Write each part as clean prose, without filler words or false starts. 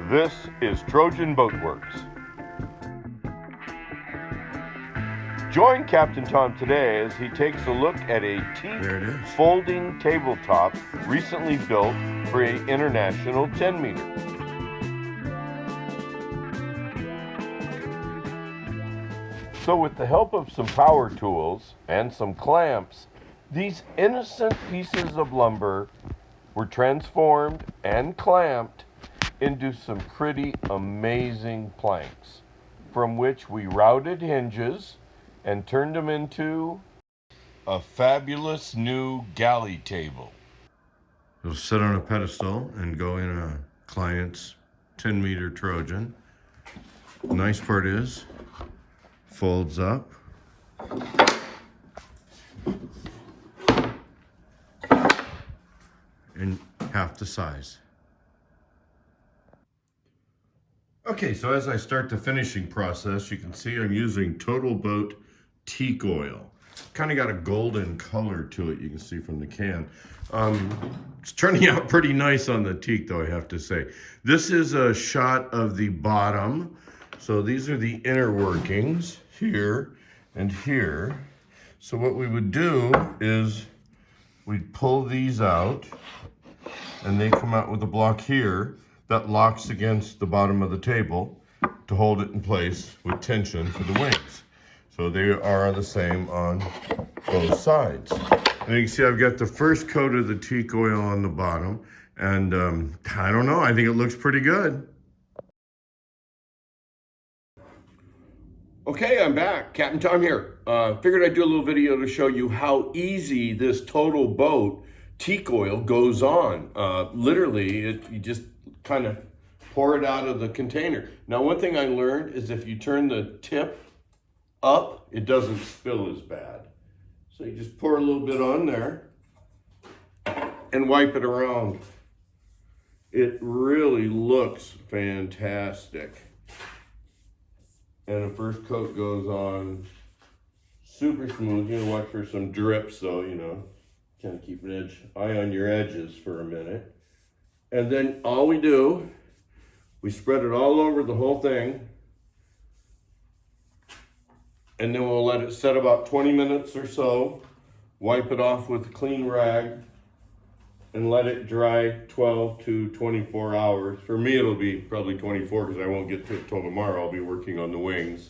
This is Trojan Boatworks. Join Captain Tom today as he takes a look at a teak folding tabletop recently built for an international 10 meter. So with the help of some power tools and some clamps, these innocent pieces of lumber were transformed and clamped into some pretty amazing planks, from which we routed hinges and turned them into a fabulous new galley table. It'll sit on a pedestal and go in a client's 10-meter Trojan. The nice part is, folds up. And half the size. Okay, so as I start the finishing process, you can see I'm using Total Boat teak oil. Kind of got a golden color to it, you can see from the can. It's turning out pretty nice on the teak though, I have to say. This is a shot of the bottom. So these are the inner workings here and here. So what we would do is we'd pull these out and they come out with a block here that locks against the bottom of the table to hold it in place with tension for the wings. So they are the same on both sides. And you can see I've got the first coat of the teak oil on the bottom, and I don't know, I think it looks pretty good. Okay, I'm back. Captain Tom here. Figured I'd do a little video to show you how easy this Total Boat teak oil goes on. Literally, you just kind of pour it out of the container. Now, one thing I learned is if you turn the tip up, it doesn't spill as bad. So you just pour a little bit on there and wipe it around. It really looks fantastic. And the first coat goes on super smooth. You know, watch for some drips though, you know. Kind of keep an eye on your edges for a minute. And then all we do, we spread it all over the whole thing. And then we'll let it set about 20 minutes or so. Wipe it off with a clean rag and let it dry 12 to 24 hours. For me, it'll be probably 24 because I won't get to it till tomorrow. I'll be working on the wings.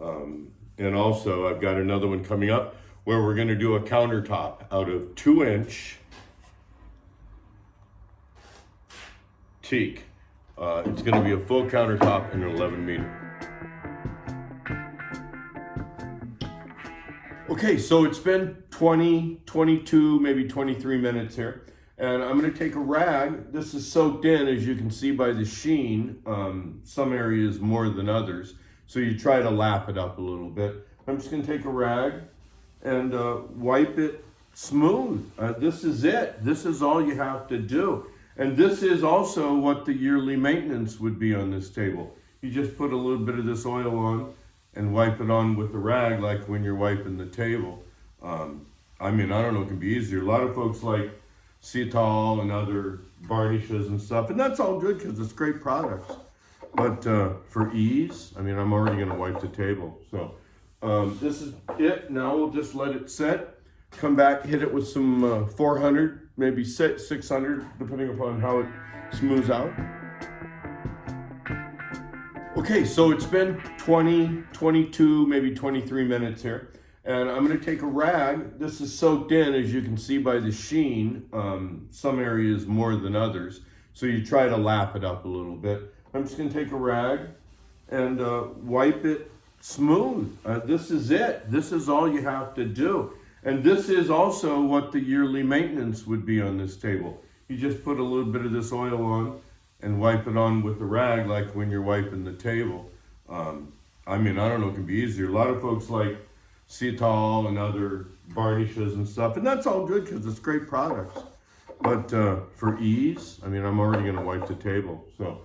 And also I've got another one coming up where we're gonna do a countertop out of 2-inch teak. It's gonna be a full countertop and an 11 meter. Okay, so it's been 20, 22, maybe 23 minutes here. And I'm gonna take a rag. This is soaked in, as you can see by the sheen, some areas more than others. So you try to lap it up a little bit. I'm just gonna take a rag and wipe it smooth. This is it. This is all you have to do. And this is also what the yearly maintenance would be on this table. You just put a little bit of this oil on and wipe it on with the rag like when you're wiping the table. I mean, I don't know, it can be easier. A lot of folks like Cetal and other varnishes and stuff, and that's all good because it's great products. But for ease, I mean, I'm already gonna wipe the table. So this is it. Now we'll just let it set. Come back, hit it with some 400, maybe 600, depending upon how it smooths out. Okay, so it's been 20, 22, maybe 23 minutes here. And I'm gonna take a rag. This is soaked in, as you can see by the sheen, some areas more than others. So you try to lap it up a little bit. I'm just gonna take a rag and wipe it smooth. This is it. This is all you have to do. And this is also what the yearly maintenance would be on this table. You just put a little bit of this oil on and wipe it on with the rag like when you're wiping the table. I mean, I don't know, it can be easier. A lot of folks like Cetal and other varnishes and stuff, and that's all good because it's great products. But for ease, I mean, I'm already gonna wipe the table. So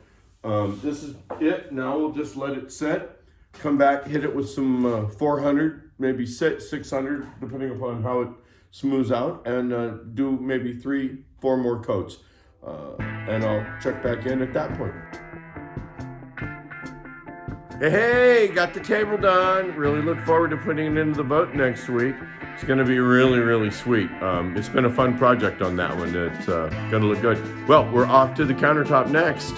this is it. Now we'll just let it set. Come back, hit it with some 400, maybe 600, depending upon how it smooths out, and do maybe 3-4 more coats. And I'll check back in at that point. Hey, got the table done. Really look forward to putting it into the boat next week. It's going to be really, really sweet. It's been a fun project on that one. It's going to look good. Well, we're off to the countertop next.